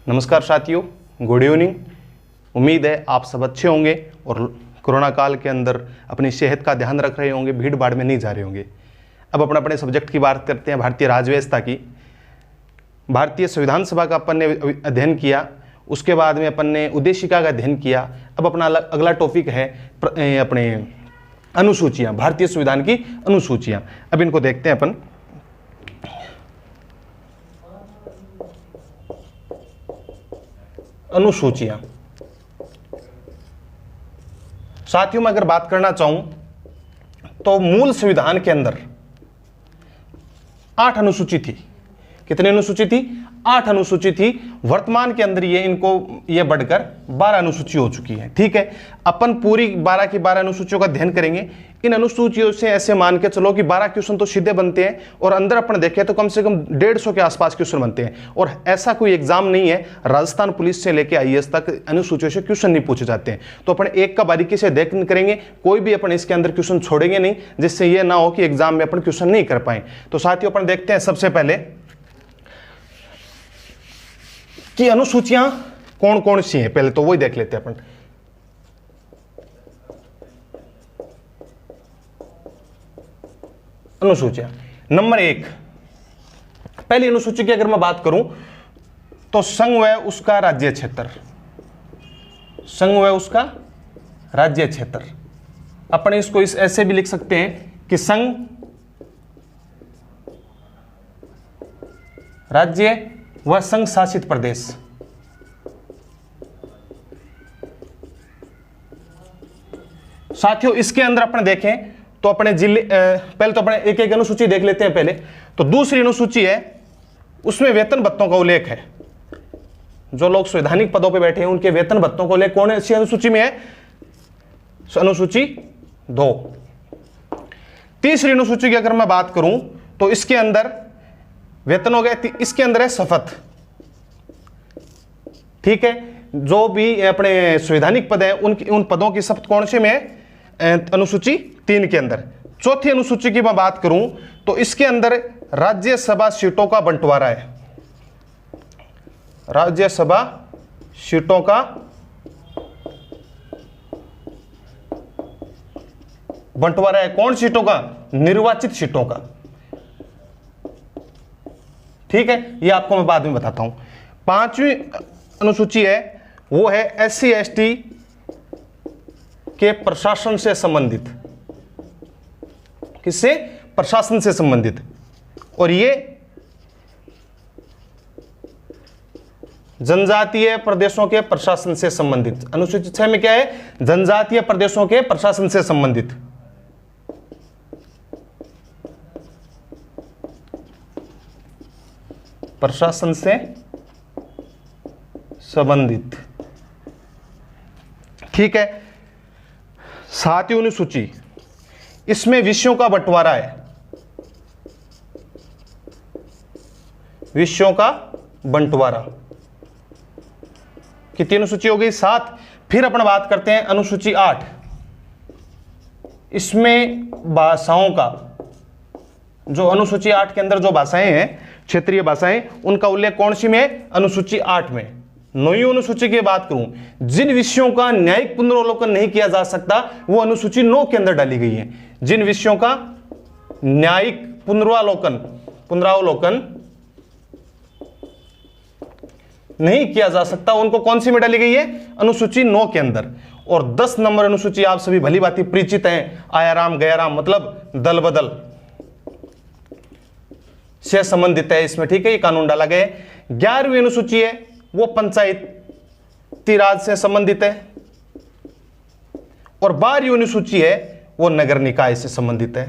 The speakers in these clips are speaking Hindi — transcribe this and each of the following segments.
नमस्कार साथियों, गुड इवनिंग। उम्मीद है आप सब अच्छे होंगे और कोरोना काल के अंदर अपनी सेहत का ध्यान रख रहे होंगे, भीड़ भाड़ में नहीं जा रहे होंगे। अब अपने सब्जेक्ट की बात करते हैं, भारतीय राजव्यवस्था की। भारतीय संविधान सभा का अपन ने अध्ययन किया, उसके बाद में अपन ने उद्देशिका का अध्ययन किया। अब अपना अगला टॉपिक है अपने अनुसूचियाँ, भारतीय संविधान की अनुसूचियाँ। अब इनको देखते हैं अपन। अनुसूचियां साथियों, मैं अगर बात करना चाहूं तो मूल संविधान के अंदर 8 अनुसूची थी। कितनी अनुसूची थी? 8 अनुसूची थी। वर्तमान के अंदर ये बढ़कर 12 अनुसूची हो चुकी है। ठीक है, अपन पूरी 12 की 12 अनुसूचियों का अध्ययन करेंगे। इन अनुसूचियों से ऐसे मान के चलो कि 12 क्वेश्चन तो सीधे बनते हैं और अंदर अपन देखें तो कम से कम 150 के आसपास क्वेश्चन बनते हैं। और ऐसा कोई एग्जाम नहीं है, राजस्थान पुलिस से लेकर आईएएस तक अनुसूचियों से क्वेश्चन नहीं पूछे जाते हैं। तो अपन एक का बारीकी से देख करेंगे, कोई भी अपन इसके अंदर क्वेश्चन छोड़ेंगे नहीं, जिससे ये ना हो कि एग्जाम में अपन क्वेश्चन नहीं कर पाए। तो साथियों, अपन देखते हैं सबसे पहले कि अनुसूचियां कौन कौन सी हैं। पहले तो वही देख लेते हैं अपन। अनुसूचियां नंबर 1, पहली अनुसूची की अगर मैं बात करूं तो संघ व उसका राज्य क्षेत्र। संघ व उसका राज्य क्षेत्र, अपन इसको ऐसे भी लिख सकते हैं कि संघ, राज्य व संघ शासित प्रदेश। साथियों, इसके अंदर अपन देखें तो अपने जिले, पहले तो अपने एक एक अनुसूची देख लेते हैं। पहले तो दूसरी अनुसूची है, उसमें वेतन भत्तों का उल्लेख है। जो लोग संवैधानिक पदों पे बैठे हैं उनके वेतन भत्तों का उल्लेख कौन सी अनुसूची में है? अनुसूची 2। तीसरी अनुसूची की अगर मैं बात करूं तो इसके अंदर वेतन हो गए, इसके अंदर है शपथ। ठीक है, जो भी अपने संवैधानिक पद है उन पदों की शपथ कौन से में है? अनुसूची 3 के अंदर। चौथी अनुसूची की मैं बात करूं तो इसके अंदर राज्यसभा सीटों का बंटवारा है। राज्यसभा सीटों का बंटवारा है। कौन सीटों का? निर्वाचित सीटों का। ठीक है, ये आपको मैं बाद में बताता हूं। 5वीं अनुसूची है, वो है SC ST के प्रशासन से संबंधित। किससे? प्रशासन से संबंधित। और ये जनजातीय प्रदेशों के प्रशासन से संबंधित। अनुसूची 6 में क्या है? जनजातीय प्रदेशों के प्रशासन से संबंधित। प्रशासन से संबंधित। ठीक है, 7वीं अनुसूची, इसमें विषयों का बंटवारा है। विषयों का बंटवारा। कितनी अनुसूची हो गई? 7। फिर अपन बात करते हैं अनुसूची 8, इसमें भाषाओं का, जो अनुसूची 8 के अंदर जो भाषाएं हैं, क्षेत्रीय भाषाएं, उनका उल्लेख कौन सी में है? अनुसूची 8 में। 9वीं अनुसूची की बात करूं, जिन विषयों का न्यायिक पुनरावलोकन नहीं किया जा सकता वो अनुसूची 9 के अंदर डाली गई है। जिन विषयों का न्यायिक पुनरावलोकन नहीं किया जा सकता उनको कौन सी में डाली गई है? अनुसूची 9 के अंदर। और 10 नंबर अनुसूची आप सभी भली भांति परिचित हैं, आयाराम गयाराम, मतलब दल बदल से संबंधित है इसमें। ठीक है, ये कानून डाला गया है। 11वीं अनुसूची है, वो पंचायती राज से संबंधित है। और 12वीं अनुसूची है, वो नगर निकाय से संबंधित है।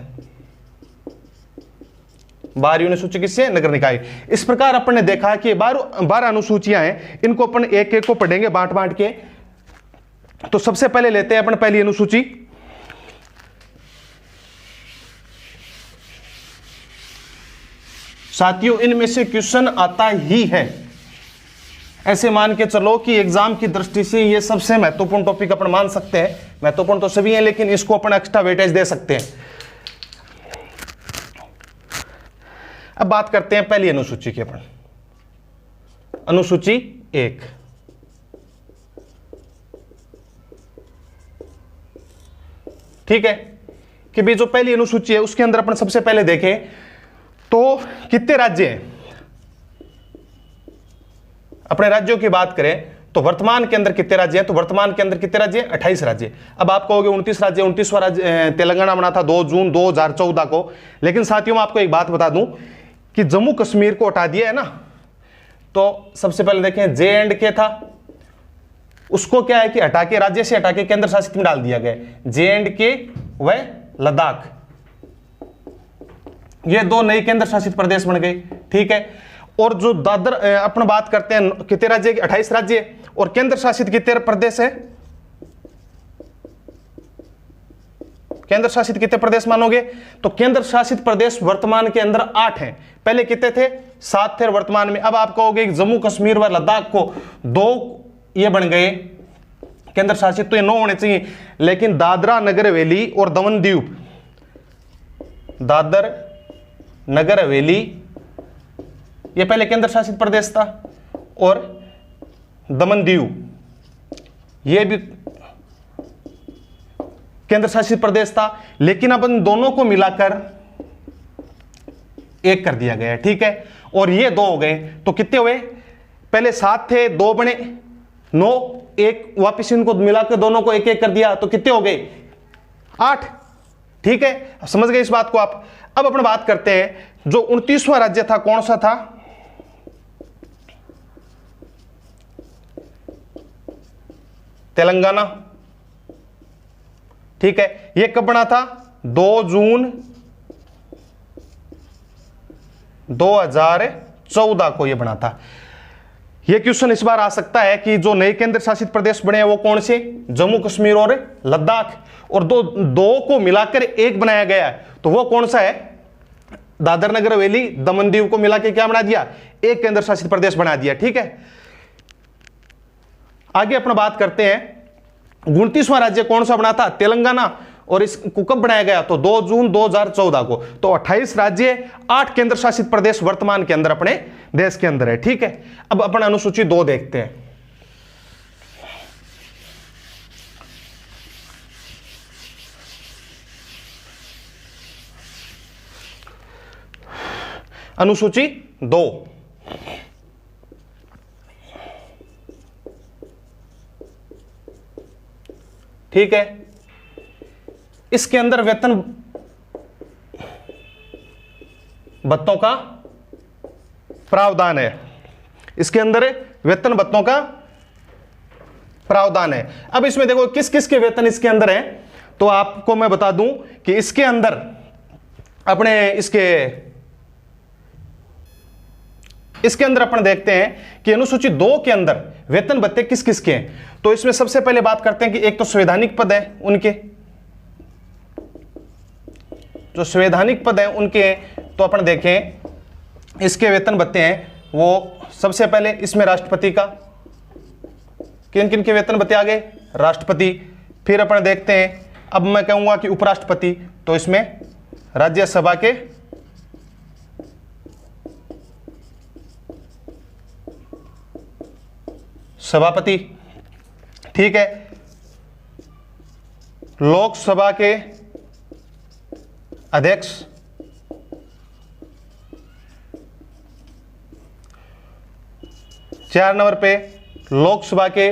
12वीं अनुसूची किससे? नगर निकाय। इस प्रकार अपन ने देखा कि 12 अनुसूचियां हैं, इनको अपन एक एक को पढ़ेंगे बांट बांट के। तो सबसे पहले लेते हैं अपन पहली अनुसूची। साथियों, इनमें से क्वेश्चन आता ही है। ऐसे मान के चलो कि एग्जाम की दृष्टि से ये सबसे महत्वपूर्ण टॉपिक अपन मान सकते हैं। महत्वपूर्ण तो सभी हैं, लेकिन इसको अपन एक्स्ट्रा वेटेज दे सकते हैं। अब बात करते हैं पहली अनुसूची की अपन। अनुसूची 1। ठीक है कि भाई जो पहली अनुसूची है उसके अंदर अपन सबसे पहले देखें तो कितने राज्य हैं। अपने राज्यों की बात करें तो वर्तमान के अंदर कितने राज्य हैं, तो वर्तमान के अंदर कितने राज्य हैं, 28 राज्य। अब आप कहोगे 29 राज्य, 29वां राज्य तेलंगाना बना था 2 जून 2014 को। लेकिन साथियों मैं आपको एक बात बता दूं कि जम्मू कश्मीर को हटा दिया है ना, तो सबसे पहले देखें J&K था, उसको क्या है कि हटा के, राज्य से हटा के केंद्र शासित में डाल दिया गया। J&K व लद्दाख, ये 2 नए केंद्र शासित प्रदेश बन गए। ठीक है, और जो दादर अपन बात करते हैं कितने राज्य की, 28 राज्य, और केंद्र शासित कितने प्रदेश है, केंद्र शासित कितने प्रदेश मानोगे, तो केंद्र शासित प्रदेश वर्तमान के अंदर 8 हैं। पहले कितने थे, 7 थे वर्तमान में। अब आप कहोगे जम्मू कश्मीर व लद्दाख को 2 ये बन गए केंद्र शासित, तो ये 9 होने चाहिए। लेकिन दादरा नगर हवेली और दमन दीव, दादर नगर हवेली ये पहले केंद्र शासित प्रदेश था, और दमन दीव ये भी केंद्र शासित प्रदेश था। लेकिन अब इन दोनों को मिलाकर एक कर दिया गया। ठीक है, और ये 2 हो गए, तो कितने हुए, पहले 7 थे, 2 बने 9, एक वापिस इनको मिलाकर दोनों को एक एक कर दिया, तो कितने हो गए, 8। ठीक है, समझ गए इस बात को आप। अब अपन बात करते हैं जो 29वां राज्य था, कौन सा था, तेलंगाना। ठीक है, यह कब बना था, 2 जून 2014 को यह बना था। यह क्वेश्चन इस बार आ सकता है कि जो नए केंद्र शासित प्रदेश बने हैं वो कौन से, जम्मू कश्मीर और लद्दाख, और दो को मिलाकर एक बनाया गया है, तो वो कौन सा है, दादर नगर हवेली दमन दीव को मिला के क्या बना दिया, एक केंद्र शासित प्रदेश बना दिया। ठीक है, आगे अपना बात करते हैं 29वां राज्य कौन सा बना था, तेलंगाना, और इसको कब बनाया गया, तो 2 जून 2014 को। तो 28 राज्य, 8 केंद्र शासित प्रदेश वर्तमान के अंदर अपने देश के अंदर है। ठीक है, अब अपन अनुसूची 2 देखते हैं। अनुसूची 2, ठीक है, इसके अंदर वेतन भत्तों का प्रावधान है। इसके अंदर वेतन भत्तों का प्रावधान है। अब इसमें देखो किस किस के वेतन इसके अंदर है, तो आपको मैं बता दूं कि इसके अंदर अपने इसके अंदर अपन देखते हैं कि अनुसूची 2 के अंदर वेतन भत्ते किस किस के हैं। तो इसमें सबसे पहले बात करते हैं कि एक तो संवैधानिक पद है उनके, जो संवैधानिक पद है उनके, तो अपन देखें इसके वेतन भत्ते हैं वो सबसे पहले इसमें राष्ट्रपति का, किन किन के वेतन भत्ते आ गए, राष्ट्रपति। फिर अपन देखते हैं, अब मैं कहूंगा कि उपराष्ट्रपति, तो इसमें राज्यसभा के सभापति। ठीक है, लोकसभा के अध्यक्ष, 4 नंबर पे लोकसभा के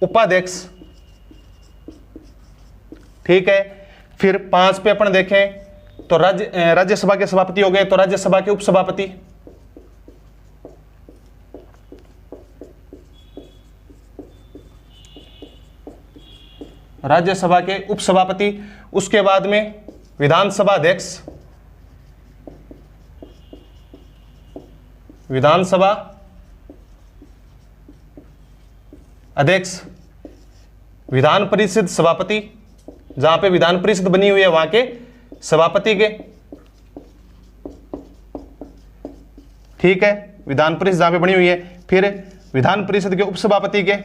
उपाध्यक्ष। ठीक है, फिर 5 पे अपन देखें तो राज्यसभा के सभापति हो गए, तो राज्यसभा के उपसभापति। राज्यसभा के उपसभापति। उसके बाद में विधानसभा अध्यक्ष, विधानसभा अध्यक्ष, विधान परिषद सभापति, जहां पे विधान परिषद बनी हुई है वहां के सभापति के। ठीक है, विधान परिषद जहां पे बनी हुई है, फिर विधान परिषद के उपसभापति के,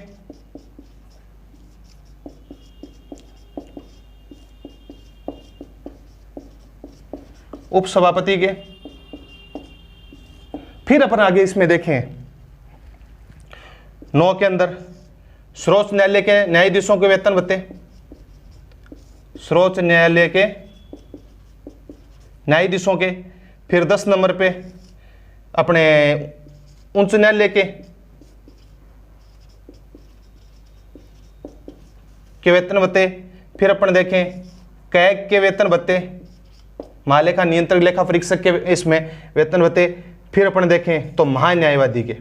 उपसभापति के। फिर अपन आगे इसमें देखें 9 के अंदर सर्वोच्च न्यायालय के न्यायाधीशों के वेतन भत्ते, सर्वोच्च न्यायालय के न्यायाधीशों के। फिर 10 नंबर पे अपने उच्च न्यायालय के वेतन भत्ते। फिर अपन देखें कैग के वेतन भत्ते, महालेखा नियंत्रक लेखा परीक्षक के इसमें वेतन भत्ते। फिर अपन देखें तो महान्यायवादी के,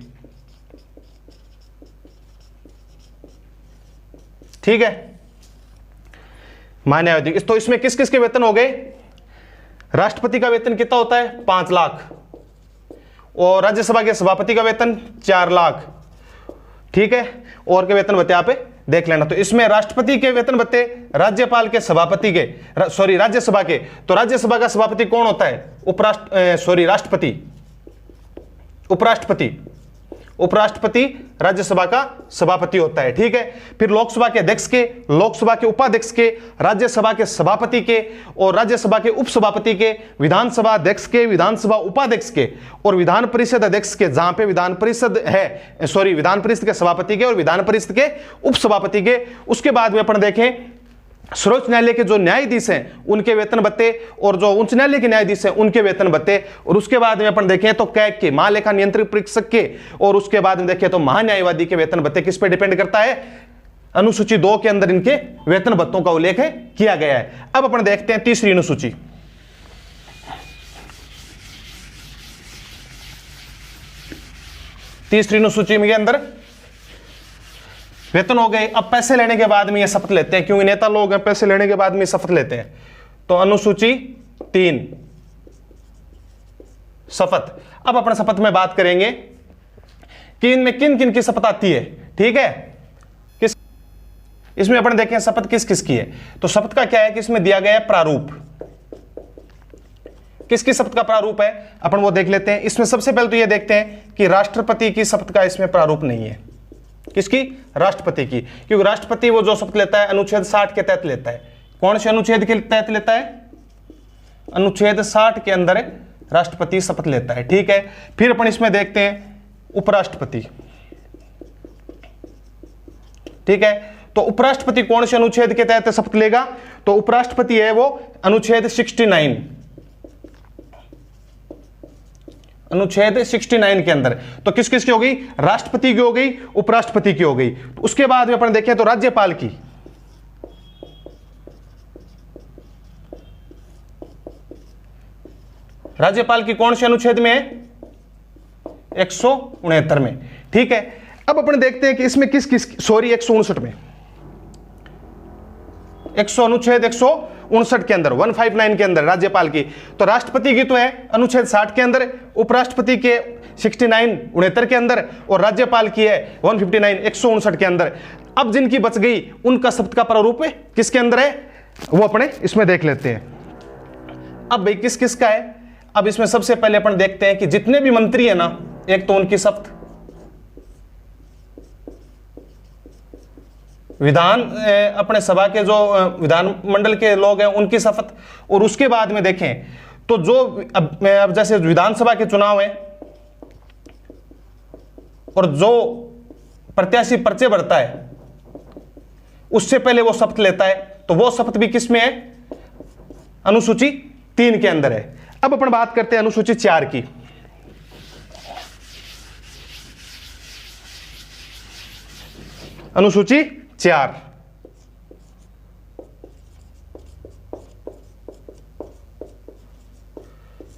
ठीक है, महान्यायवादी। तो इसमें किस किस के वेतन हो गए? राष्ट्रपति का वेतन कितना होता है? 5 लाख, और राज्यसभा के सभापति का वेतन 4 लाख, ठीक है। और के वेतन भत्ते यहाँ पे देख लेना। तो इसमें राष्ट्रपति के वेतन भत्ते, राज्यपाल के, सभापति के, सॉरी राज्यसभा के, तो राज्यसभा का सभापति कौन होता है? राष्ट्रपति, उपराष्ट्रपति राज्यसभा का सभापति होता है, ठीक है। फिर लोकसभा के अध्यक्ष के, लोकसभा के उपाध्यक्ष के, राज्यसभा के सभापति के और राज्यसभा के उपसभापति के, विधानसभा अध्यक्ष के, विधानसभा उपाध्यक्ष के और विधान परिषद अध्यक्ष के, जहां पे विधान परिषद है, विधान परिषद के सभापति के और विधान परिषद के उपसभापति के। उसके बाद में अपन देखें सर्वोच्च न्यायालय के जो न्यायाधीश हैं उनके वेतन भत्ते, और जो उच्च न्यायालय के न्यायाधीश हैं उनके वेतन भत्ते। और उसके बाद में अपन देखें तो कैग के, महालेखा नियंत्रक परीक्षक के, और उसके बाद में देखें तो महान्यायवादी के वेतन भत्ते। किस पे डिपेंड करता है? अनुसूची 2 के अंदर इनके वेतन भत्तों का उल्लेख किया गया है। अब अपन देखते हैं तीसरी अनुसूची। तीसरी अनुसूची के अंदर वेतन हो गए। अब पैसे लेने के बाद में ये शपथ लेते हैं, क्योंकि नेता लोग हैं, पैसे लेने के बाद में शपथ लेते हैं। तो अनुसूची 3 शपथ। अब अपन शपथ में बात करेंगे कि इनमें किन किन की शपथ आती है, ठीक है। किस इसमें अपन देखें शपथ किस किस की है। तो शपथ का क्या है कि इसमें दिया गया है प्रारूप। किसकी शपथ का प्रारूप है अपन वो देख लेते हैं। इसमें सबसे पहले तो ये देखते हैं कि राष्ट्रपति की शपथ का इसमें प्रारूप नहीं है। किसकी? राष्ट्रपति की, क्योंकि राष्ट्रपति वो जो शपथ लेता है अनुच्छेद 60 के तहत लेता है। कौन से अनुच्छेद के तहत लेता है? अनुच्छेद 60 के अंदर राष्ट्रपति शपथ लेता है, ठीक है। फिर अपन इसमें देखते हैं उपराष्ट्रपति, ठीक है। तो उपराष्ट्रपति कौन से अनुच्छेद के तहत शपथ लेगा? तो उपराष्ट्रपति है वो अनुच्छेद 69, अनुच्छेद 69 के अंदर। तो किस किस की हो गई? राष्ट्रपति की हो गई, उपराष्ट्रपति की हो गई। तो उसके बाद में अपन देखें तो राज्यपाल की, राज्यपाल की कौन से अनुच्छेद में है? 169 में, ठीक है। अब अपन देखते हैं कि इसमें किस किस, सॉरी 159 में, अनुच्छेद 159 के अंदर, 159 के अंदर राज्यपाल की। तो राष्ट्रपति की तो है अनुच्छेद 60 के अंदर, उपराष्ट्रपति के 69 के अंदर, और राज्यपाल की है 159 के अंदर। अब जिनकी बच गई उनका शपथ का प्रारूप किसके अंदर है वो अपने इसमें देख लेते हैं। अब भाई किस किस का है? अब इसमें सबसे पहले अपन देखते हैं कि जितने भी मंत्री है ना, एक तो उनकी शपथ, विधान अपने सभा के जो विधानमंडल के लोग हैं उनकी शपथ, और उसके बाद में देखें तो जो अब जैसे विधानसभा के चुनाव हैं और जो प्रत्याशी पर्चे भरता है उससे पहले वो शपथ लेता है, तो वो शपथ भी किस में है? अनुसूची 3 के अंदर है। अब अपन बात करते हैं अनुसूची 4 की। अनुसूची 4,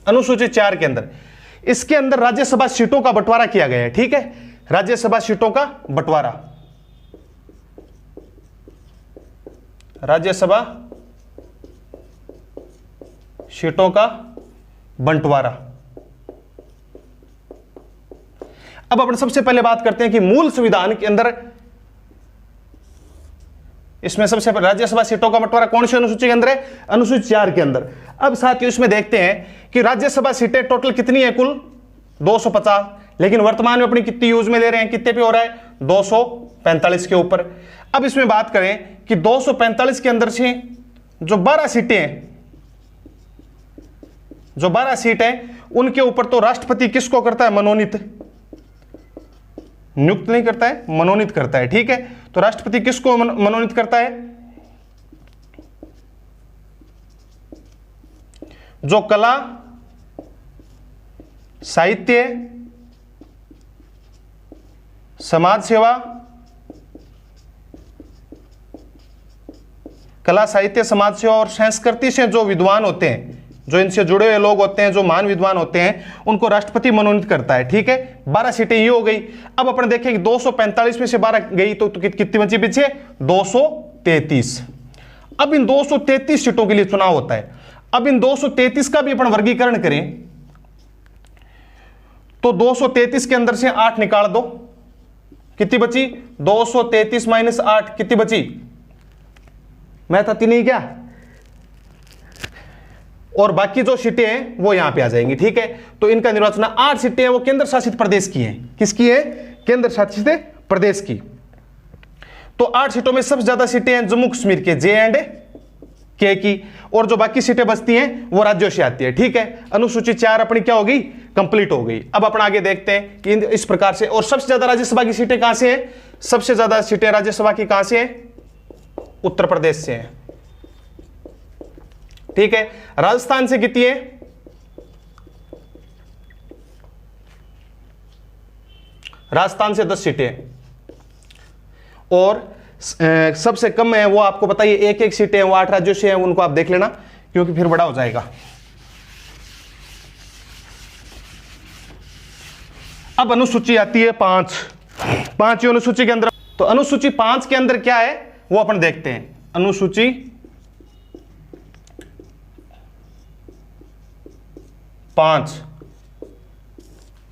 अनुसूची 4 के अंदर, इसके अंदर राज्यसभा सीटों का बंटवारा किया गया है, ठीक है। राज्यसभा सीटों का बंटवारा, राज्यसभा सीटों का बंटवारा। अब अपन सबसे पहले बात करते हैं कि मूल संविधान के अंदर इसमें सबसे पहले राज्यसभा सीटों का बंटवारा कौन सी अनुसूची के अंदर है? अनुसूची 4 के अंदर। अब साथियों इसमें देखते हैं कि राज्यसभा सीटें टोटल कितनी है? कुल 250, लेकिन वर्तमान में अपनी कितनी यूज में ले रहे हैं? कितने पे हो रहा है? 245 के ऊपर। अब इसमें बात करें कि 245 के अंदर से जो 12 सीटें हैं, जो 12 सीट है उनके ऊपर तो राष्ट्रपति किसको करता है? मनोनीत, नियुक्त नहीं करता है, मनोनीत करता है। ठीक है, तो राष्ट्रपति किसको मनोनीत करता है? जो कला, साहित्य, समाज सेवा, कला, साहित्य, समाज सेवा और संस्कृति से जो विद्वान होते हैं, जो इनसे जुड़े हुए लोग होते हैं, जो महान विद्वान होते हैं, उनको राष्ट्रपति मनोनीत करता है। ठीक है, 12 सीटें ये हो गई। अब अपन देखें कि 245 में से 12 गई तो कितनी बची पीछे? 233। अब इन 233 सीटों के लिए चुनाव होता है। अब इन 233 का भी अपन वर्गीकरण करें तो 233 के अंदर से 8 निकाल दो, कितनी बची? 233 माइनस 8 कितनी बची? मैथ आती नहीं क्या? और बाकी जो सीटें हैं वो यहां पे आ जाएंगी। ठीक है, तो इनका निर्वाचन 8 सीटें हैं वो केंद्र शासित प्रदेश की हैं। किसकी है? केंद्र शासित प्रदेश की। तो 8 सीटों में सबसे ज्यादा सीटें हैं जम्मू कश्मीर के J&K की, और जो बाकी सीटें बचती हैं वो राज्यों से आती है। ठीक है, अनुसूची 4 अपनी क्या होगी? कंप्लीट हो गई। अब अपन आगे देखते हैं कि इस प्रकार से। और सबसे ज्यादा राज्यसभा की सीटें कहां से हैं? सबसे ज्यादा सीटें राज्यसभा की कहां से हैं? उत्तर प्रदेश से हैं। ठीक है, राजस्थान से कितनी है? राजस्थान से 10 सीटें हैं। और सबसे कम है वो आपको पता ही, एक सीटें हैं वो 8 राज्यों से हैं। उनको आप देख लेना क्योंकि फिर बड़ा हो जाएगा। अब अनुसूची आती है 5 अनुसूची के अंदर। तो अनुसूची 5 के अंदर क्या है वो अपन देखते हैं। अनुसूची 5,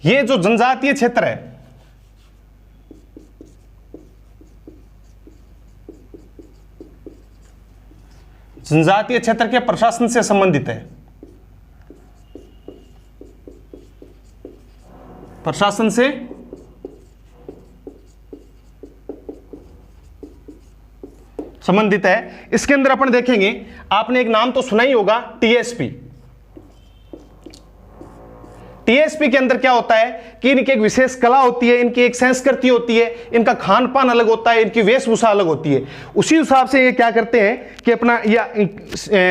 ये जो जनजातीय क्षेत्र है, जनजातीय क्षेत्र के प्रशासन से संबंधित है। प्रशासन से संबंधित है। इसके अंदर अपन देखेंगे, आपने एक नाम तो सुना ही होगा, टीएसपी। टीएसपी के अंदर क्या होता है कि इनकी एक विशेष कला होती है, इनकी एक संस्कृति होती है, इनका खान पान अलग होता है, इनकी वेशभूषा अलग होती है। उसी हिसाब से ये क्या करते हैं कि अपना या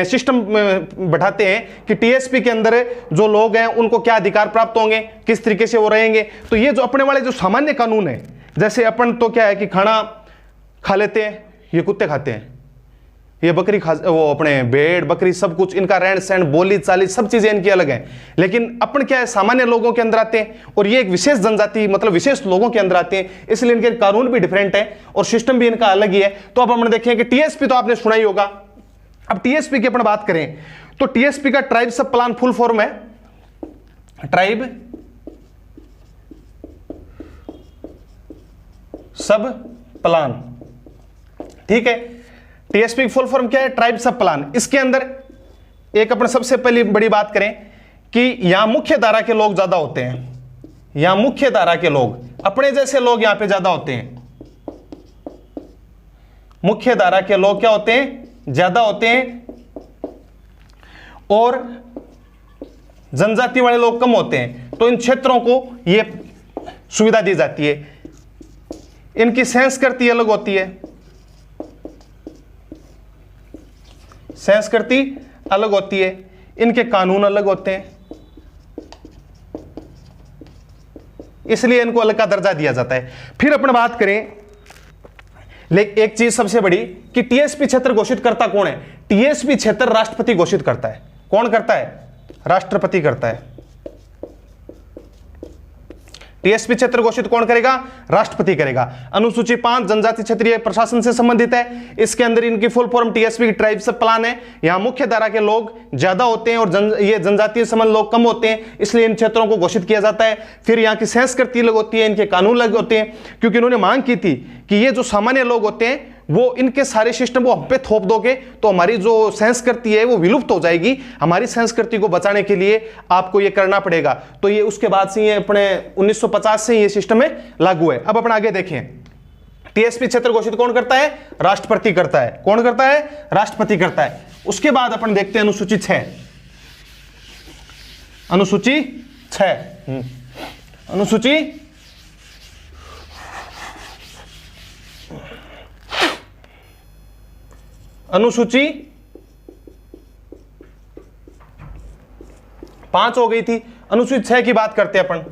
सिस्टम बैठाते हैं कि टीएसपी के अंदर जो लोग हैं उनको क्या अधिकार प्राप्त होंगे, किस तरीके से वो रहेंगे। तो ये जो अपने वाले जो सामान्य कानून है, जैसे अपन तो क्या है कि खाना खा लेते हैं, ये कुत्ते खाते हैं, ये बकरी खा, वो अपने भेड़ बकरी सब कुछ, इनका रहन सहन बोली चाली सब चीजें इनकी अलग हैं। लेकिन अपन क्या है सामान्य लोगों के अंदर आते हैं, और ये एक विशेष जनजाति मतलब विशेष लोगों के अंदर आते हैं, इसलिए इनके कानून भी डिफरेंट है और सिस्टम भी इनका अलग ही है। तो अब हमने देखें कि टीएसपी तो आपने सुना ही होगा। अब टीएसपी की अपन बात करें तो टीएसपी का ट्राइब सब प्लान फुल फॉर्म है, ट्राइब सब प्लान। ठीक है, टीएसपी की फुल फॉर्म क्या है? ट्राइब सब प्लान। इसके अंदर एक अपन सबसे पहली बड़ी बात करें कि यहां मुख्य धारा के लोग ज्यादा होते हैं। यहां मुख्य धारा के लोग, अपने जैसे लोग यहां पे ज्यादा होते हैं। मुख्य धारा के लोग क्या होते हैं? ज्यादा होते हैं, और जनजाति वाले लोग कम होते हैं। तो इन क्षेत्रों को यह सुविधा दी जाती है। इनकी संस्कृति अलग होती है, संस्कृति अलग होती है, इनके कानून अलग होते हैं, इसलिए इनको अलग का दर्जा दिया जाता है। फिर अपन बात करें, लेकिन एक चीज सबसे बड़ी कि टीएसपी क्षेत्र घोषित करता कौन है? टीएसपी क्षेत्र राष्ट्रपति घोषित करता है। कौन करता है? राष्ट्रपति करता है। टीएसपी क्षेत्र घोषित कौन करेगा? राष्ट्रपति करेगा। अनुसूची 5 जनजाति क्षेत्रीय प्रशासन से संबंधित है। इसके अंदर इनकी फुल फॉर्म टीएसपी की ट्राइब सब प्लान है। यहां मुख्य धारा के लोग ज्यादा होते हैं और ये जनजातीय संबंध लोग कम होते हैं, इसलिए इन क्षेत्रों को घोषित किया जाता है। फिर यहाँ की संस्कृति अलग होती है, इनके कानून अलग होते हैं, क्योंकि इन्होंने मांग की थी कि ये जो सामान्य लोग होते हैं वो इनके सारे सिस्टम को हम पे थोप दोगे तो हमारी जो संस्कृति है वो विलुप्त हो जाएगी। हमारी संस्कृति को बचाने के लिए आपको ये करना पड़ेगा। तो ये उसके बाद से ये अपने 1950 से ये सिस्टम में लागू है। अब अपन आगे देखें, टीएसपी क्षेत्र घोषित कौन करता है? राष्ट्रपति करता है। कौन करता है? राष्ट्रपति करता है। उसके बाद अपन देखते हैं अनुसूची 6। अनुसूची 6, अनुसूची अनुसूची 5 हो गई थी। अनुसूची 6 की बात करते हैं अपन।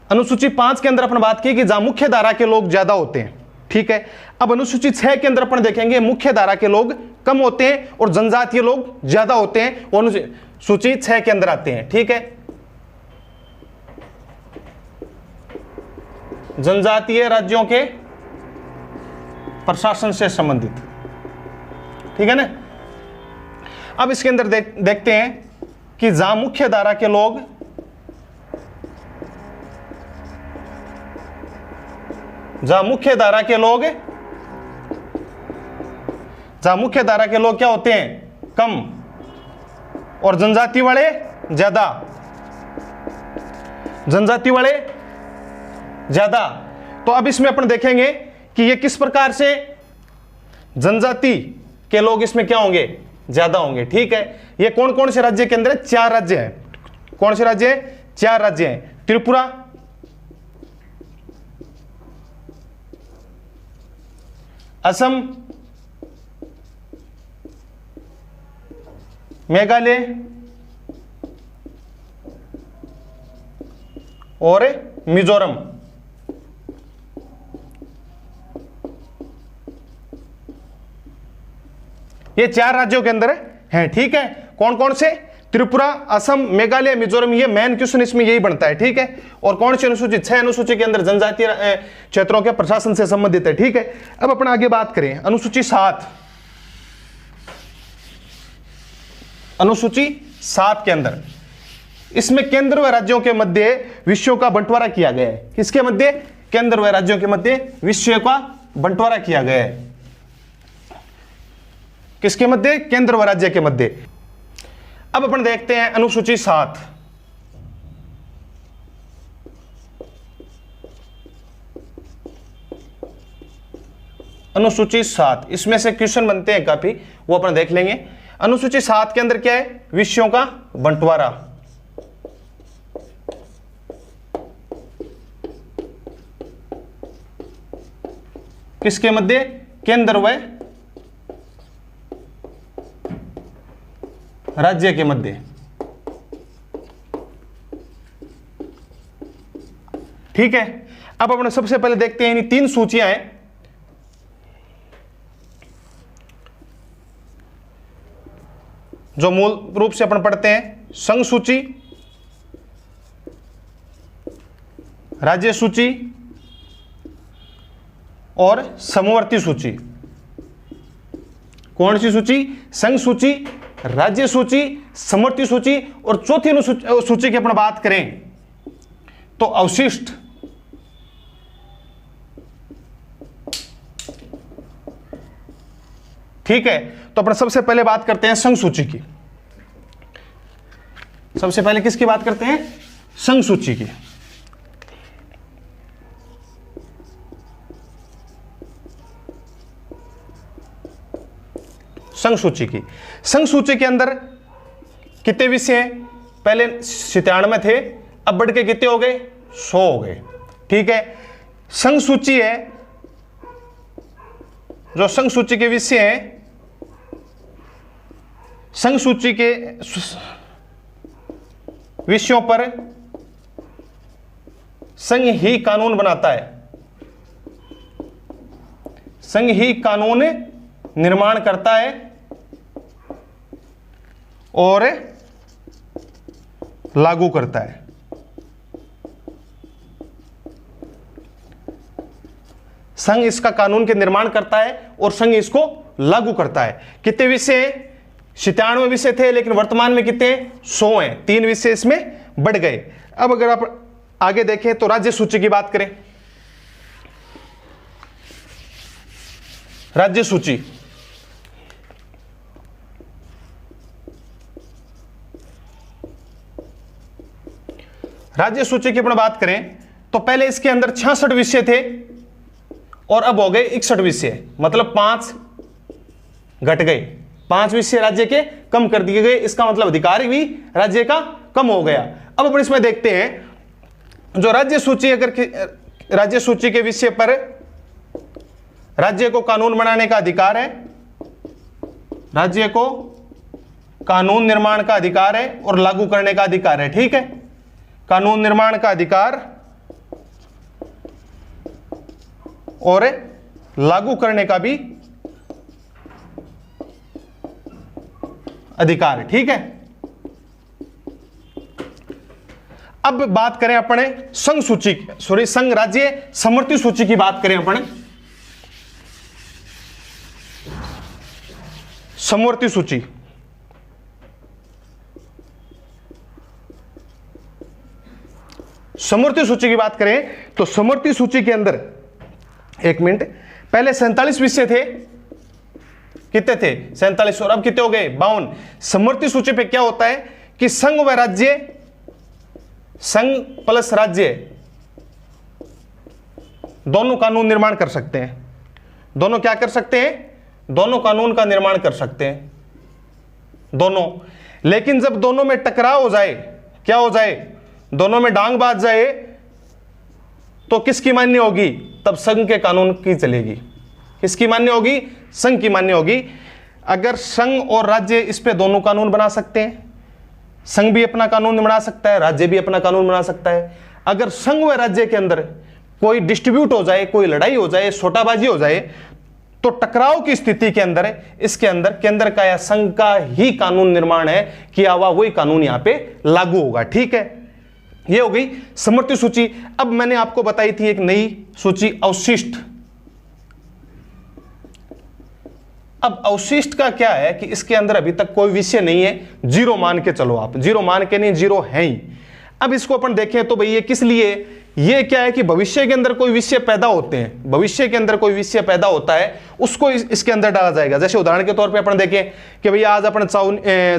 अनुसूची 5 के अंदर अपन बात की कि जहां मुख्य धारा के लोग ज्यादा होते हैं, ठीक है। अब अनुसूची 6 के अंदर अपन देखेंगे मुख्य धारा के लोग कम होते हैं और जनजातीय लोग ज्यादा होते हैं, वो अनुसूची 6 के अंदर आते हैं, ठीक है। जनजातीय राज्यों के प्रशासन से संबंधित, ठीक है ना। अब इसके अंदर देखते हैं कि जहां मुख्य धारा के लोग क्या होते हैं, कम, और जनजाति वाले ज्यादा, तो अब इसमें अपन देखेंगे कि ये किस प्रकार से जनजाति के लोग इसमें क्या होंगे, ज्यादा होंगे, ठीक है। ये कौन कौन से राज्य के अंदर है, 4 राज्य हैं। कौन से राज्य हैं, 4 राज्य हैं। त्रिपुरा, असम, मेघालय और मिजोरम। ये 4 राज्यों के अंदर हैं, ठीक है। कौन कौन से, त्रिपुरा, असम, मेघालय, मिजोरम। ये मेन क्वेश्चन इसमें यही बनता है, ठीक है। और कौन सी अनुसूची, 6 अनुसूची के अंदर जनजातीय क्षेत्रों के प्रशासन से संबंधित है, ठीक है। अब अपन आगे बात करें अनुसूची 7। अनुसूची 7 के अंदर इसमें केंद्र व राज्यों के मध्य विषयों का बंटवारा किया गया है। किसके मध्य, केंद्र व राज्यों के मध्य विषयों का बंटवारा किया गया है। किसके मध्य, केंद्र व राज्य के मध्य। अब अपन देखते हैं अनुसूची 7। अनुसूची 7 इसमें से क्वेश्चन बनते हैं काफी, वो अपन देख लेंगे। अनुसूची 7 के अंदर क्या है, विषयों का बंटवारा। किसके मध्य, केंद्र व राज्य के मध्य, ठीक है। अब अपन सबसे पहले देखते हैं 3 सूचियां हैं। जो मूल रूप से अपन पढ़ते हैं, संघ सूची, राज्य सूची और समवर्ती सूची। कौन सी सूची, संघ सूची, राज्य सूची, समवर्ती सूची, और चौथी सूची की अपन बात करें तो अवशिष्ट। ठीक है, तो अपन सबसे पहले बात करते हैं संघ सूची की। सबसे पहले किसकी बात करते हैं, संघ सूची की। संघ सूची की, संघ सूची के अंदर कितने विषय हैं, पहले 97 थे, अब बढ़ के कितने हो गए, 100 हो गए, ठीक है। संघ सूची है, जो संघ सूची के विषय हैं, संघ सूची के विषयों पर संघ ही कानून बनाता है, संघ ही कानून निर्माण करता है और लागू करता है। संघ इसका कानून के निर्माण करता है और संघ इसको लागू करता है। कितने विषय, 97 विषय थे, लेकिन वर्तमान में कितने, 100 हैं, 3 विषय इसमें बढ़ गए। अब अगर आप आगे देखें तो राज्य सूची की बात करें। राज्य सूची, राज्य सूची की अपन बात करें तो पहले इसके अंदर 66 विषय थे और अब हो गए 61 विषय, मतलब 5 घट गए, 5 विषय राज्य के कम कर दिए गए। इसका मतलब अधिकार भी राज्य का कम हो गया। अब अपन इसमें देखते हैं, जो राज्य सूची, अगर राज्य सूची के विषय पर राज्य को कानून बनाने का अधिकार है, राज्य को कानून निर्माण का अधिकार है और लागू करने का अधिकार है। ठीक है, कानून निर्माण का अधिकार और लागू करने का भी अधिकार है। ठीक है, अब बात करें अपने संघ सूची, सॉरी संघ राज्य समवर्ती सूची की बात करें अपने समवर्ती सूची। समवर्ती सूची की बात करें तो समवर्ती सूची के अंदर, एक मिनट, पहले 47 विषय थे, कितने थे 47, और अब कितने हो गए 52। समवर्ती सूची पे क्या होता है कि संघ व राज्य, संघ प्लस राज्य दोनों कानून निर्माण कर सकते हैं। दोनों क्या कर सकते हैं? दोनों कानून का निर्माण कर सकते हैं, दोनों। लेकिन जब दोनों में टकराव हो जाए, क्या हो जाए, दोनों में डांग बाज जाए, तो किसकी मान्य होगी? तब संघ के कानून की चलेगी। किसकी मान्य होगी? संघ की मान्य होगी। अगर संघ और राज्य इस पे दोनों कानून बना सकते हैं, संघ भी अपना कानून बना सकता है, राज्य भी अपना कानून बना सकता है। अगर संघ व राज्य के अंदर कोई डिस्ट्रीब्यूट हो जाए, कोई लड़ाई हो जाए, सोटाबाजी हो जाए, तो टकराव की स्थिति के अंदर इसके अंदर केंद्र का या संघ का ही कानून निर्माण है किया हुआ, वही कानून यहां पे लागू होगा। ठीक है, ये हो गई समवर्ती सूची। अब मैंने आपको बताई थी एक नई सूची, अवशिष्ट। अब अवशिष्ट का क्या है कि इसके अंदर अभी तक कोई विषय नहीं है, जीरो मान के चलो आप, जीरो मान के नहीं, जीरो है ही। अब इसको अपन देखें तो भाई ये किस लिए, ये क्या है कि भविष्य के अंदर कोई विषय पैदा होते हैं, भविष्य के अंदर कोई विषय पैदा होता है, उसको इसके अंदर डाला जाएगा। जैसे उदाहरण के तौर पे अपन देखें कि भैया आज अपन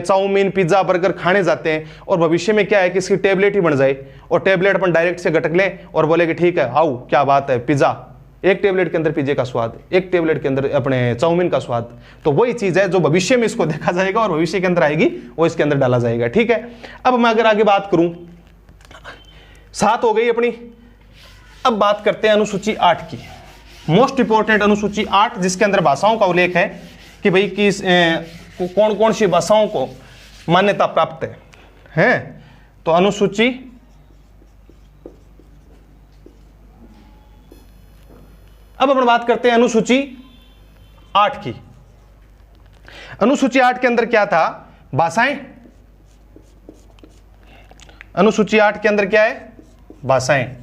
चाउमीन, पिज्जा, बर्गर खाने जाते हैं, और भविष्य में क्या है कि इसकी टेबलेट ही बन जाए, और टेबलेट अपन डायरेक्ट से गटक लें और बोले कि ठीक है आओ, क्या बात है, पिज्जा, एक टेबलेट के अंदर पिज्जे का स्वाद, एक टेबलेट के अंदर अपने चाउमीन का स्वाद। तो वही चीज है जो भविष्य में इसको देखा जाएगा और भविष्य के अंदर आएगी, वो इसके अंदर डाला जाएगा। ठीक है, अब मैं अगर आगे बात करूं, 7 हो गई अपनी। अब बात करते हैं अनुसूची 8 की, मोस्ट इंपोर्टेंट अनुसूची 8, जिसके अंदर भाषाओं का उल्लेख है कि भाई किस कौन कौन सी भाषाओं को मान्यता प्राप्त है। तो अनुसूची 8 अपन बात करते हैं अनुसूची 8 की। अनुसूची 8 के अंदर क्या था? भाषाएं। अनुसूची 8 के अंदर क्या है? भाषाएं,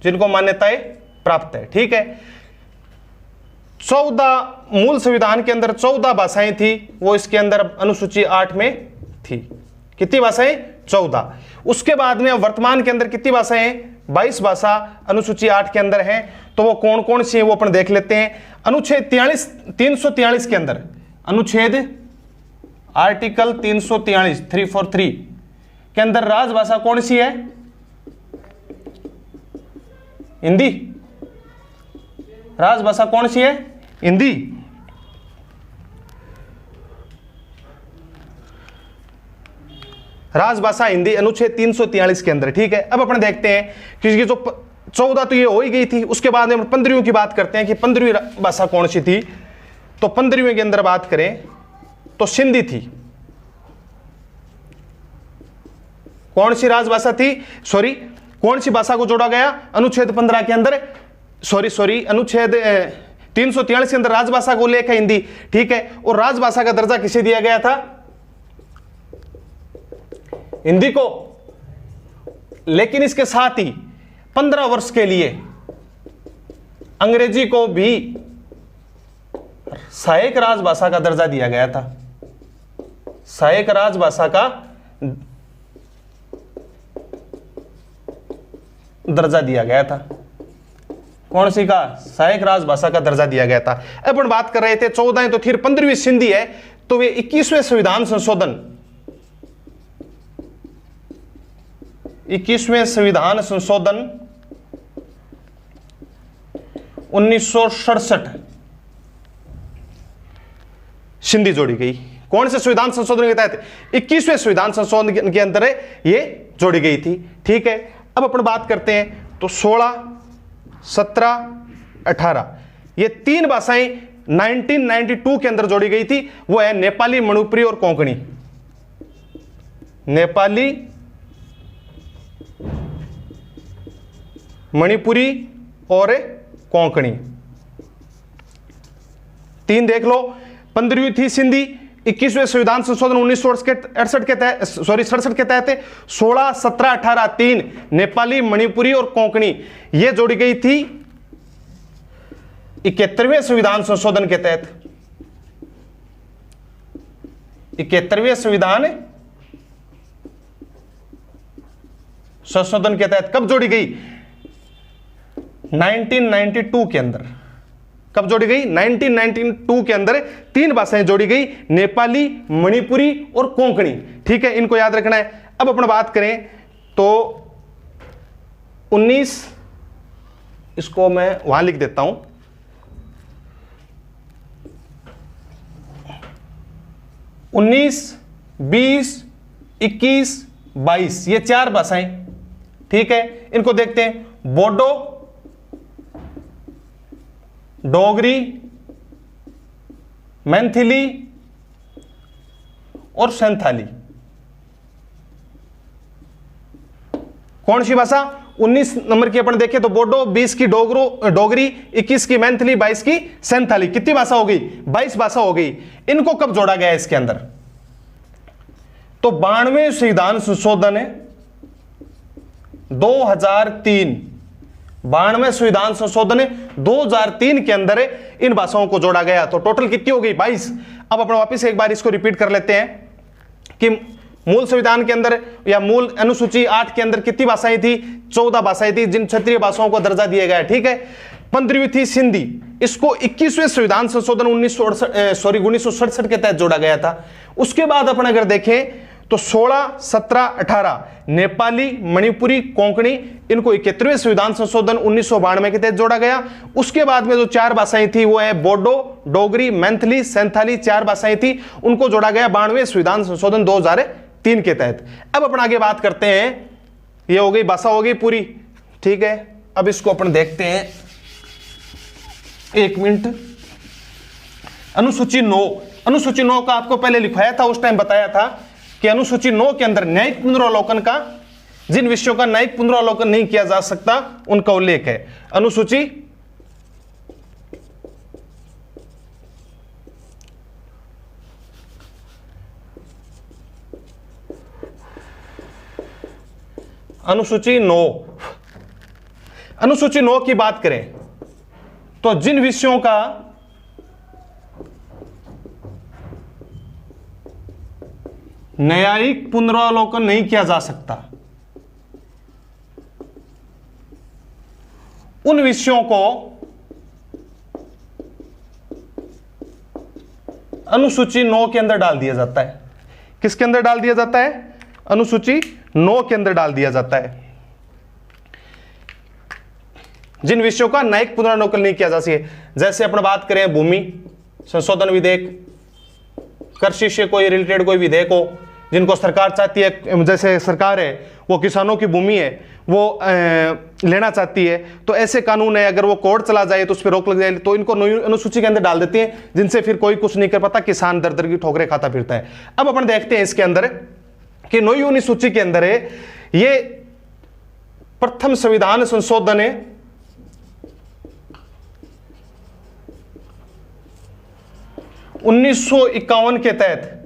जिनको मान्यताएं प्राप्त है। ठीक है, 14 मूल संविधान के अंदर 14 भाषाएं थी, वो इसके अंदर अनुसूची 8 में थी। कितनी भाषाएं? 14। उसके बाद में वर्तमान के अंदर कितनी भाषाएं हैं? 22 भाषा अनुसूची 8 के अंदर हैं। तो वो कौन कौन सी है वो अपन देख लेते हैं। अनुच्छेद 343 के अंदर, अनुच्छेद आर्टिकल 343 के अंदर राजभाषा कौन सी है? हिंदी। राजभाषा कौन सी है? हिंदी। राजभाषा हिंदी, अनुच्छेद 343 के अंदर। ठीक है, अब अपन देखते हैं कि ये जो 14 तो ये हो ही गई थी, उसके बाद में 15वीं की बात करते हैं कि 15वीं भाषा कौन सी थी। तो 15वीं के अंदर बात करें तो सिंधी थी। कौन सी राजभाषा थी? सॉरी, कौन सी भाषा को जोड़ा गया? अनुच्छेद 15 के अंदर, सॉरी अनुच्छेद 343 के अंदर राजभाषा को उल्लेख है हिंदी। ठीक है, और राजभाषा का दर्जा किसे दिया गया था? हिंदी को। लेकिन इसके साथ ही 15 वर्ष के लिए अंग्रेजी को भी सहायक राजभाषा का दर्जा दिया गया था। सहायक राजभाषा का दर्जा दिया गया था। कौन सी का? सहायक राजभाषा का दर्जा दिया गया था। अब अपन बात कर रहे थे 14 है, तो फिर 15वीं सिंधी है, तो वे 21वें संविधान संशोधन, 21वें संविधान संशोधन 1967 सिंधी जोड़ी गई। कौन से संविधान संशोधन के तहत? 21वें संविधान संशोधन के अंदर ये जोड़ी गई थी। ठीक है, अब अपन बात करते हैं तो 16, 17, 18 ये 3 भाषाएं 1992 के अंदर जोड़ी गई थी, वो है नेपाली, मणिपुरी और कोंकणी। नेपाली, मणिपुरी और कोंकणी, 3 देख लो। 15वीं थी सिंधी। 21वें संविधान संशोधन 1968 के तहत 67 के तहत 16, 17, 18 3 नेपाली, मणिपुरी और कोंकणी ये जोड़ी गई थी 71वें संविधान संशोधन के तहत। 71वें संविधान संशोधन के तहत कब जोड़ी गई? 1992 के अंदर। कब जोड़ी गई? 1992 के अंदर 3 भाषाएं जोड़ी गई, नेपाली, मणिपुरी और कोंकणी। ठीक है, इनको याद रखना है। अब अपन बात करें तो 19, इसको मैं वहां लिख देता हूं, 19, 20, 21, 22 ये 4 भाषाएं। ठीक है, इनको देखते हैं। बोडो, डोगरी, मैथिली और संथाली। कौन सी भाषा? 19 नंबर की अपन देखें तो बोडो, 20 की डोगरी, 21 की मैथिली, 22 की संथाली। कितनी भाषा हो गई? 22 भाषा हो गई। इनको कब जोड़ा गया इसके अंदर? तो 92वें संविधान संशोधन 2003, 92वें संविधान संशोधन 2003 के अंदर इन भाषाओं को जोड़ा गया। तो टोटल कितनी हो गई? 22। अब अपन वापस एक बार इसको रिपीट कर लेते हैं कि मूल संविधान के अंदर या मूल अनुसूची 8 के अंदर कितनी भाषाएं थी? 14 भाषाएं थी, जिन क्षेत्रीय भाषाओं को दर्जा दिया गया। ठीक है। 15वीं थी सिंधी, इसको 21वें संविधान संशोधन 1967 के तहत जोड़ा गया था। उसके बाद अपन अगर देखें तो 16, 17, 18 नेपाली, मणिपुरी, कोंकणी इनको 71वें संविधान संशोधन 1992 के तहत जोड़ा गया। उसके बाद में जो 4 भाषाएं थी वो है बोडो, डोगरी, मैथिली, संथाली, 4 भाषाएं थी, उनको जोड़ा गया 92वें संविधान संशोधन 2003 के तहत। अब अपन आगे बात करते हैं, ये हो गई भाषा हो गई पूरी। ठीक है, अब इसको अपन देखते हैं, 1 मिनट। अनुसूची 9, अनुसूची 9 का आपको पहले लिखवाया था, उस टाइम बताया था कि अनुसूची 9 के अंदर न्यायिक पुनरावलोकन का, जिन विषयों का न्यायिक पुनरावलोकन नहीं किया जा सकता उनका उल्लेख है। अनुसूची अनुसूची 9, अनुसूची 9 की बात करें तो जिन विषयों का न्यायिक पुनरावलोकन नहीं किया जा सकता उन विषयों को अनुसूची 9 के अंदर डाल दिया जाता है। किसके अंदर डाल दिया जाता है? अनुसूची 9 के अंदर डाल दिया जाता है। जिन विषयों का न्यायिक पुनरावलोकन नहीं किया जा सके, जैसे अपन बात करें भूमि संशोधन विधेयक, कृषि से कोई रिलेटेड कोई विधेयक हो जिनको सरकार चाहती है, जैसे सरकार है वो किसानों की भूमि है वो लेना चाहती है, तो ऐसे कानून है, अगर वो कोर्ट चला जाए तो उस पर रोक लग जाए, तो इनको अनुसूची के अंदर डाल देती है, जिनसे फिर कोई कुछ नहीं कर पाता, किसान दर दर की ठोकरें खाता फिरता है। अब अपन देखते हैं इसके अंदर कि 9वीं अनुसूची के अंदर है ये प्रथम संविधान संशोधन है 1951 के तहत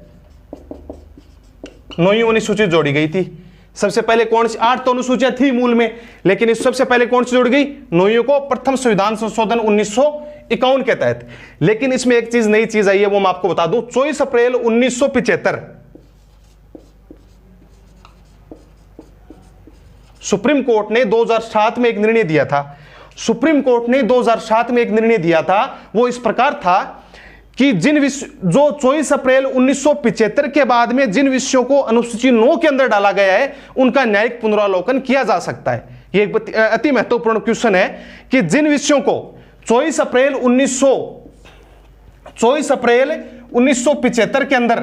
9वीं अनुसूची जोड़ी गई थी। सबसे पहले कौन सी? 8 तो अनुसूचियां थी मूल में, लेकिन इस सबसे पहले कौन सी जोड़ी गई? 9वीं को प्रथम संविधान संशोधन 1951 के तहत। लेकिन इसमें एक चीज, नई चीज आई है, वो मैं आपको बता दूं। 24 अप्रैल 1975 सुप्रीम कोर्ट ने 2007 में एक निर्णय दिया था। सुप्रीम कोर्ट ने 2007 में एक निर्णय दिया था, वो इस प्रकार था कि जिन विषय जो 24 अप्रैल 1975 के बाद में जिन विषयों को अनुसूची 9 के अंदर डाला गया है उनका न्यायिक पुनरावलोकन किया जा सकता है। यह एक अति महत्वपूर्ण क्वेश्चन है कि जिन विषयों को 24 अप्रैल 1975 के अंदर,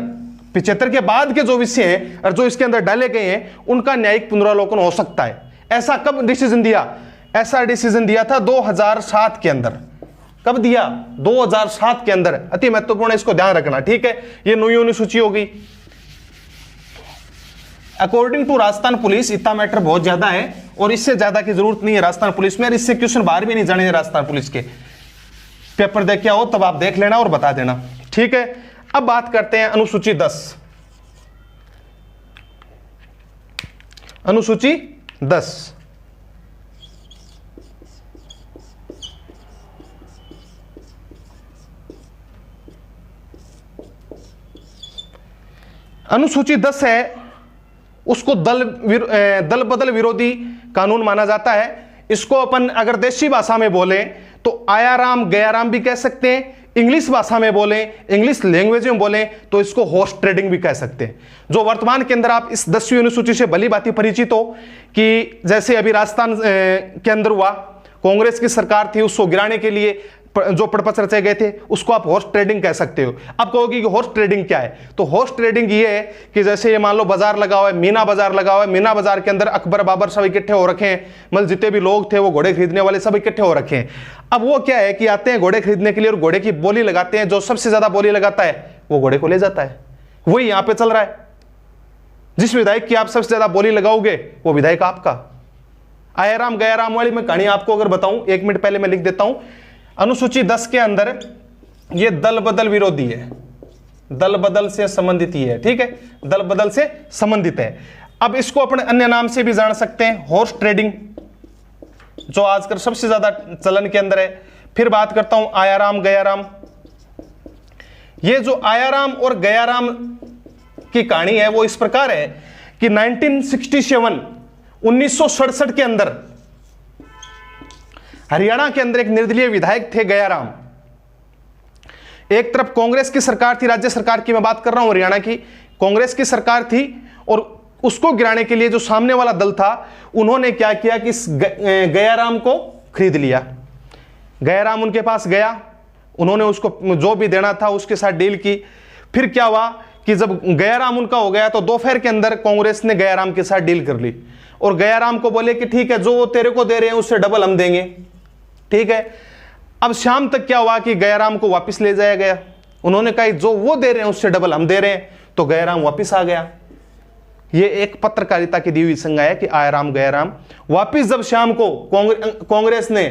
75 के बाद के जो विषय हैं और जो इसके अंदर डाले गए हैं उनका न्यायिक पुनरावलोकन हो सकता है। ऐसा कब डिसीजन दिया? ऐसा डिसीजन दिया था 2007 के अंदर। कब दिया? 2007 के अंदर। अति महत्वपूर्ण, इसको ध्यान रखना, ठीक है। ये नई अनुसूची हो गई। अकॉर्डिंग टू राजस्थान पुलिस, इतना मैटर बहुत ज्यादा है और इससे ज्यादा की जरूरत नहीं है राजस्थान पुलिस में, और इससे क्वेश्चन बाहर भी नहीं जाने राजस्थान पुलिस के। पेपर देख के आओ तब आप देख लेना और बता देना, ठीक है। अब बात करते हैं अनुसूची 10। अनुसूची 10, अनुसूची 10 है, उसको दल बदल विरोधी कानून माना जाता है। इसको अपन अगर देशी भाषा में बोले तो आयाराम गयाराम भी कह सकते हैं, इंग्लिश भाषा में बोले, इंग्लिश लैंग्वेज में बोले तो इसको हॉर्स ट्रेडिंग भी कह सकते हैं। जो वर्तमान के अंदर आप इस 10वीं अनुसूची से भली भांति परिचित हो कि जैसे अभी राजस्थान के अंदर हुआ, कांग्रेस की सरकार थी, उसको गिराने के लिए जो प्रपत्र रचे गए थे उसको आप हॉर्स ट्रेडिंग कह सकते हो। अब कहोगे कि हॉर्स ट्रेडिंग क्या है? तो हॉर्स ट्रेडिंग ये है कि जैसे ये मान लो बाजार लगा हुआ है, मीना बाजार लगा हुआ है, मीना बाजार के अंदर अकबर बाबर सब इकट्ठे हो रखे हैं, मतलब जितने भी लोग थे वो घोड़े खरीदने वाले सब इकट्ठे हो रखे हैं। अब वो क्या है कि आते हैं घोड़े खरीदने के लिए और घोड़े की बोली लगाते हैं, जो सबसे ज्यादा बोली लगाता है वो घोड़े को ले जाता है। वही यहां पर चल रहा है, जिस विधायक की आप सबसे ज्यादा बोली लगाओगे वो विधायक आपका। आयाराम गयाराम वाली मैं कहानी आपको अगर बताऊं, 1 मिनट पहले मैं लिख देता हूं। अनुसूची 10 के अंदर ये दल बदल विरोधी है, दल बदल से संबंधित ही है, ठीक है, दल बदल से संबंधित है। अब इसको अपने अन्य नाम से भी जान सकते हैं, हॉर्स ट्रेडिंग, जो आजकल सबसे ज्यादा चलन के अंदर है। फिर बात करता हूं आयाराम गयाराम। ये जो आयाराम और गयाराम की कहानी है वो इस प्रकार है कि 1967 के अंदर हरियाणा के अंदर एक निर्दलीय विधायक थे गयाराम। एक तरफ कांग्रेस की सरकार थी, राज्य सरकार की मैं बात कर रहा हूं, हरियाणा की कांग्रेस की सरकार थी, और उसको गिराने के लिए जो सामने वाला दल था उन्होंने क्या किया कि गयाराम को खरीद लिया। गयाराम उनके पास गया, उन्होंने उसको जो भी देना था उसके साथ डील की। फिर क्या हुआ कि जब गयाराम उनका हो गया तो दोपहर के अंदर कांग्रेस ने गयाराम के साथ डील कर ली और गयाराम को बोले कि ठीक है, जो वो तेरे को दे रहे हैं उससे डबल हम देंगे, ठीक है। अब शाम तक क्या हुआ कि गयाराम को वापस ले जाया गया। उन्होंने कहा जो वो दे रहे हैं उससे डबल हम दे रहे हैं, तो गयाराम वापस आ गया। ये एक पत्रकारिता की दी हुई संज्ञा है कि आयाराम गयाराम। वापस जब शाम को कांग्रेस ने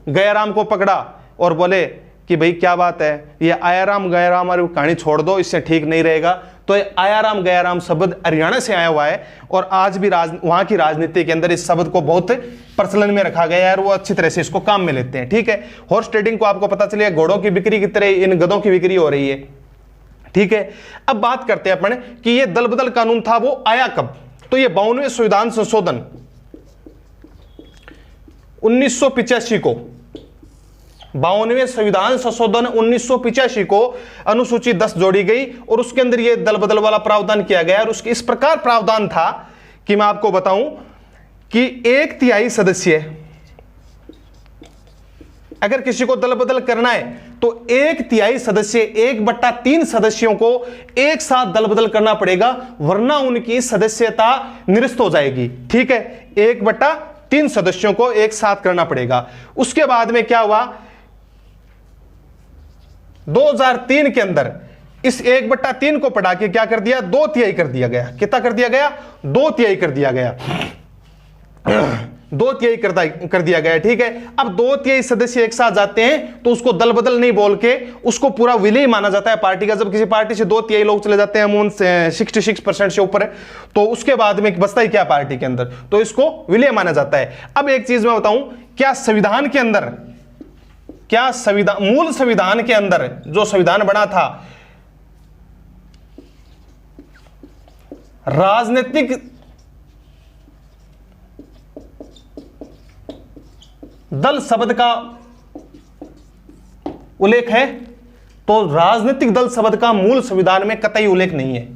गयाराम को पकड़ा और बोले कि भाई क्या बात है, ये आयाराम गयाराम और कहानी छोड़ दो, इससे ठीक नहीं रहेगा, तो ये आयाराम गयाराम शब्द हरियाणा से आया हुआ है और आज भी वहां की राजनीति के अंदर इस शब्द को बहुत प्रचलन में रखा गया है और वो अच्छी तरह से इसको काम में लेते हैं, ठीक है। हॉर्स ट्रेडिंग को आपको पता चले घोड़ों की बिक्री की तरह इन गधों की बिक्री हो रही है, ठीक है। अब बात करते हैं अपन कि ये दल बदल कानून था वो आया कब? तो ये 52वें संविधान संशोधन 1985 को, 52वें संविधान संशोधन 1985 को अनुसूची 10 जोड़ी गई और उसके अंदर यह दल बदल वाला प्रावधान किया गया। और उसके इस प्रकार प्रावधान था कि मैं आपको बताऊं कि 1/3 सदस्य, अगर किसी को दल बदल करना है तो 1/3 सदस्य, 1/3 सदस्यों को एक साथ दल बदल करना पड़ेगा, वरना उनकी सदस्यता निरस्त हो जाएगी, ठीक है। 1/3 सदस्यों को एक साथ करना पड़ेगा। उसके बाद में क्या हुआ, 2003 के अंदर इस 1/3 को बढ़ा के क्या कर दिया, 2/3 कर दिया गया। कितना कर दिया गया? 2/3 कर दिया गया, 2/3 कर दिया गया, ठीक है। अब 2/3 सदस्य एक साथ जाते हैं तो उसको दल बदल नहीं बोल के उसको पूरा विलय माना जाता है पार्टी का। जब किसी पार्टी से 2/3 लोग चले जाते हैं, अमूमन 66% से ऊपर, तो उसके बाद में बचता ही क्या पार्टी के अंदर, तो इसको विलय माना जाता है। अब एक चीज मैं बताऊं, क्या संविधान के अंदर, क्या संविधान, मूल संविधान के अंदर जो संविधान बना था, राजनीतिक दल शब्द का उल्लेख है? तो राजनीतिक दल शब्द का मूल संविधान में कतई उल्लेख नहीं है,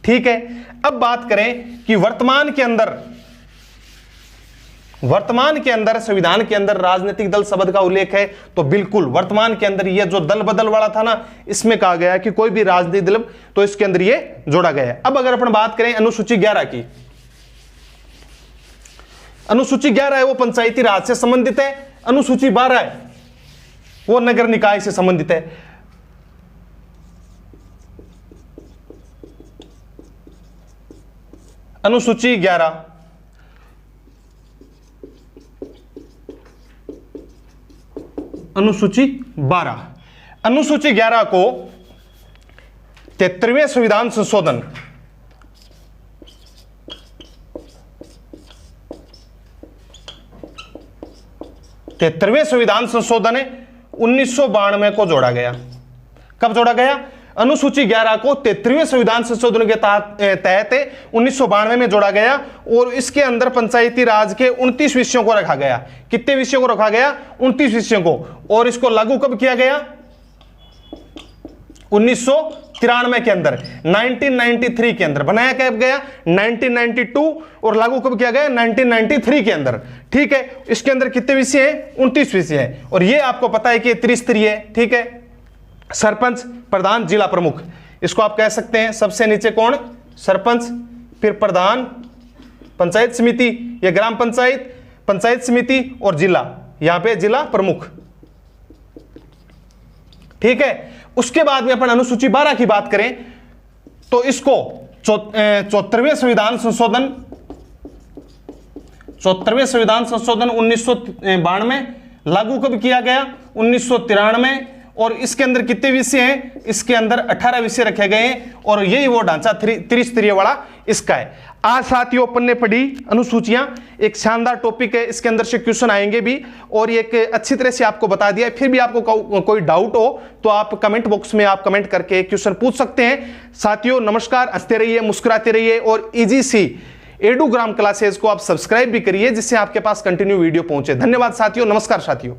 ठीक है। अब बात करें कि वर्तमान के अंदर संविधान के अंदर राजनीतिक दल शब्द का उल्लेख है, तो बिल्कुल वर्तमान के अंदर ये जो दल बदल वाला था ना, इसमें कहा गया कि कोई भी राजनीतिक दल, तो इसके अंदर ये जोड़ा गया है। अब अगर अपन बात करें अनुसूची 11 की, अनुसूची 11 है वो पंचायती राज से संबंधित है। अनुसूची 12 है वो नगर निकाय से संबंधित है। अनुसूची 11, अनुसूची 12, अनुसूची 11 को 73वें संविधान संशोधन, 73वें संविधान संशोधन 1992 को जोड़ा गया। कब जोड़ा गया? अनुसूची 11 को 73वें संविधान संशोधन के तहत 1992 में जोड़ा गया और इसके अंदर पंचायती राज के 29 विषयों को रखा गया। कितने विषयों को रखा गया? 29 विषयों को। और इसको लागू कब किया गया? 1993 के अंदर, 1993 के अंदर। बनाया कब गया? 1992 और लागू कब किया गया? 1993 के अंदर। ठीक है, इसके अंदर कितने विषय हैं? 29 विषय है। और ये आपको पता है कि त्रिस्तरीय है। ठीक है, सरपंच, प्रधान, जिला प्रमुख, इसको आप कह सकते हैं। सबसे नीचे कौन? सरपंच, फिर प्रधान, पंचायत समिति या ग्राम पंचायत, पंचायत समिति और जिला, यहां पे जिला प्रमुख। ठीक है, उसके बाद में अपन अनुसूची 12 की बात करें तो इसको 74वें संविधान संशोधन, 74वें संविधान संशोधन 1992 लागू कब किया गया? 1993। और इसके अंदर कितने विषय हैं? इसके अंदर 18 विषय रखे गए हैं और यही वो ढांचा त्रिस्तरीय वाला इसका है। आज साथियों अपन ने पढ़ी अनुसूचियां, एक शानदार टॉपिक है, इसके अंदर से क्वेश्चन आएंगे भी और एक अच्छी तरह से आपको बता दिया। फिर भी आपको कोई डाउट हो तो आप कमेंट बॉक्स में आप कमेंट करके क्वेश्चन पूछ सकते हैं। साथियों नमस्कार, हंसते रहिए, मुस्कुराते रहिए और इजी सी एडुग्राम क्लासेस को आप सब्सक्राइब भी करिए जिससे आपके पास कंटिन्यू वीडियो पहुंचे। धन्यवाद साथियों, नमस्कार साथियों।